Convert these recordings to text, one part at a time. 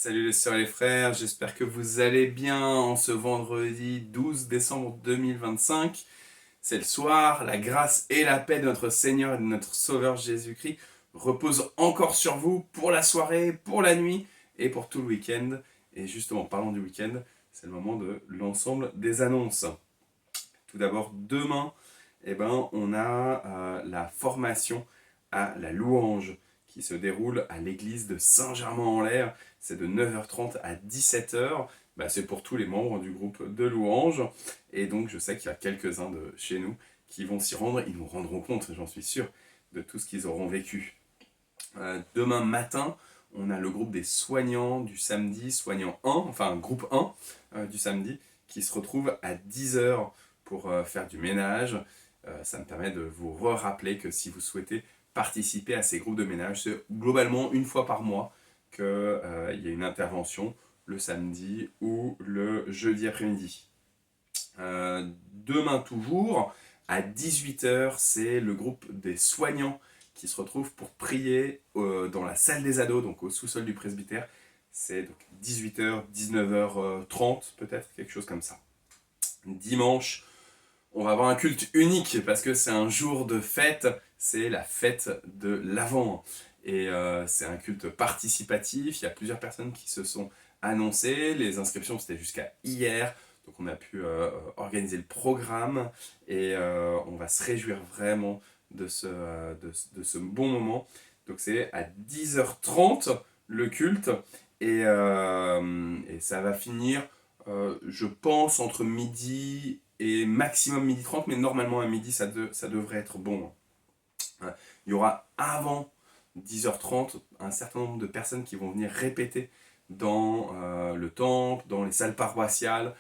Salut les sœurs et les frères, j'espère que vous allez bien en ce vendredi 12 décembre 2025. C'est le soir, la grâce et la paix de notre Seigneur et de notre Sauveur Jésus-Christ reposent encore sur vous pour la soirée, pour la nuit et pour tout le week-end. Et justement, parlons du week-end, c'est le moment de l'ensemble des annonces. Tout d'abord, demain, on a la formation à la louange qui se déroule à l'église de Saint-Germain-en-Laye. C'est de 9h30 à 17h. C'est pour tous les membres du groupe de louange. Et donc, je sais qu'il y a quelques-uns de chez nous qui vont s'y rendre. Ils nous rendront compte, j'en suis sûr, de tout ce qu'ils auront vécu. Demain matin, on a le groupe des soignants du samedi, soignants 1, enfin groupe 1 du samedi, qui se retrouve à 10h pour faire du ménage. Ça me permet de vous rappeler que si vous souhaitez participer à ces groupes de ménage, c'est globalement une fois par mois qu'il y a une intervention le samedi ou le jeudi après-midi. Demain toujours, à 18h, c'est le groupe des soignants qui se retrouve pour prier dans la salle des ados, donc au sous-sol du presbytère. C'est donc 18h, 19h30 peut-être, quelque chose comme ça. Dimanche, on va avoir un culte unique parce que c'est un jour de fête, c'est la fête de l'Avent. Et c'est un culte participatif, il y a plusieurs personnes qui se sont annoncées, les inscriptions c'était jusqu'à hier, donc on a pu organiser le programme et on va se réjouir vraiment de ce bon moment. Donc c'est à 10h30 le culte et ça va finir, je pense, entre midi et maximum midi 30, mais normalement à midi ça devrait être bon. Il y aura avant 10h30 un certain nombre de personnes qui vont venir répéter dans le temple, dans les salles paroissiales.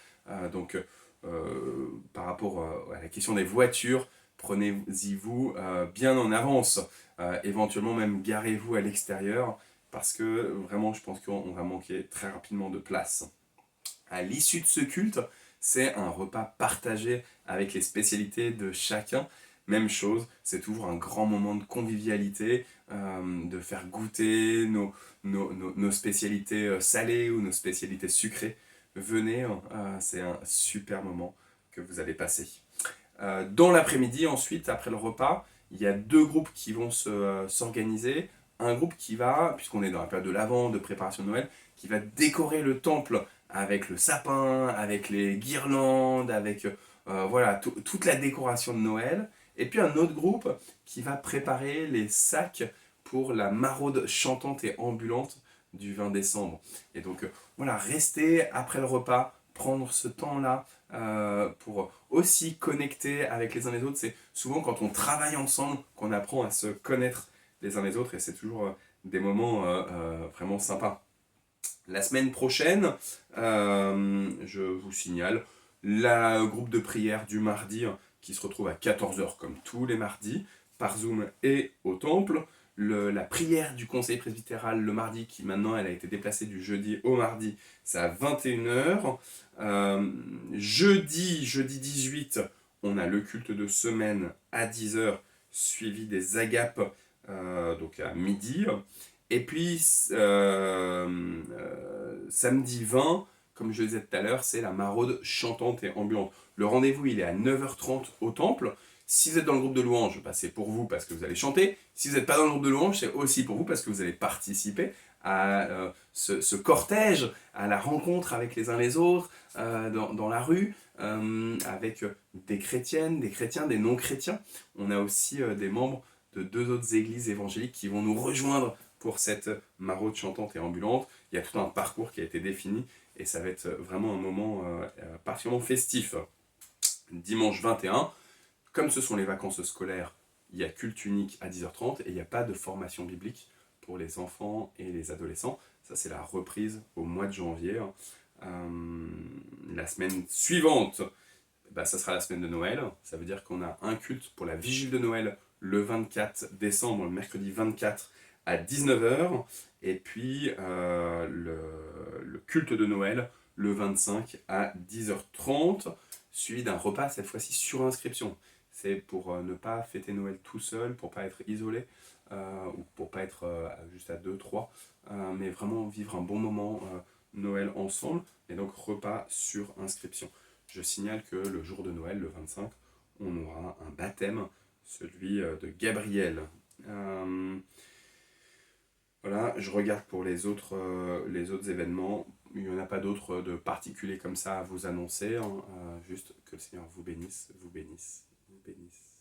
Par rapport à la question des voitures, prenez-y-vous bien en avance. Éventuellement même garez-vous à l'extérieur parce que vraiment je pense qu'on va manquer très rapidement de place. À l'issue de ce culte, c'est un repas partagé avec les spécialités de chacun. Même chose, c'est toujours un grand moment de convivialité, de faire goûter nos spécialités salées ou nos spécialités sucrées. Venez, c'est un super moment que vous allez passer. Dans l'après-midi, ensuite, après le repas, il y a deux groupes qui vont s'organiser. Un groupe qui va, puisqu'on est dans la période de l'Avent, de préparation de Noël, qui va décorer le temple avec le sapin, avec les guirlandes, avec voilà, toute la décoration de Noël. Et puis un autre groupe qui va préparer les sacs pour la maraude chantante et ambulante du 20 décembre. Et donc voilà, rester après le repas, prendre ce temps-là pour aussi connecter avec les uns les autres. C'est souvent quand on travaille ensemble qu'on apprend à se connaître les uns les autres et c'est toujours des moments vraiment sympas. La semaine prochaine, je vous signale, le groupe de prière du mardi qui se retrouve à 14h comme tous les mardis, par Zoom et au temple. La prière du conseil presbytéral le mardi, qui maintenant elle a été déplacée du jeudi au mardi, c'est à 21h. Jeudi 18, on a le culte de semaine à 10h, suivi des agapes donc à midi. Et puis, samedi 20, comme je le disais tout à l'heure, c'est la maraude chantante et ambulante. Le rendez-vous, il est à 9h30 au temple. Si vous êtes dans le groupe de louange, c'est pour vous parce que vous allez chanter. Si vous n'êtes pas dans le groupe de louange, c'est aussi pour vous parce que vous allez participer à ce cortège, à la rencontre avec les uns les autres, dans la rue, avec des chrétiennes, des chrétiens, des non-chrétiens. On a aussi des membres de deux autres églises évangéliques qui vont nous rejoindre pour cette maraude chantante et ambulante. Il y a tout un parcours qui a été défini et ça va être vraiment un moment particulièrement festif. Dimanche 21, comme ce sont les vacances scolaires, il y a culte unique à 10h30 et il n'y a pas de formation biblique pour les enfants et les adolescents. Ça, c'est la reprise au mois de janvier. La semaine suivante, ça sera la semaine de Noël. Ça veut dire qu'on a un culte pour la vigile de Noël le 24 décembre, le mercredi 24 à 19h. Et puis le culte de Noël le 25 à 10h30, suivi d'un repas cette fois-ci sur inscription. c'est pour ne pas fêter Noël tout seul, pour pas être isolé, ou pour pas être juste à deux trois, mais vraiment vivre un bon moment Noël ensemble, et donc repas sur inscription. Je signale que le jour de Noël, le 25, on aura un baptême, celui de Gabriel. Euh, voilà, je regarde pour les autres événements. Il n'y en a pas d'autres de particuliers comme ça à vous annoncer, hein. Juste que le Seigneur vous bénisse, vous bénisse, vous bénisse.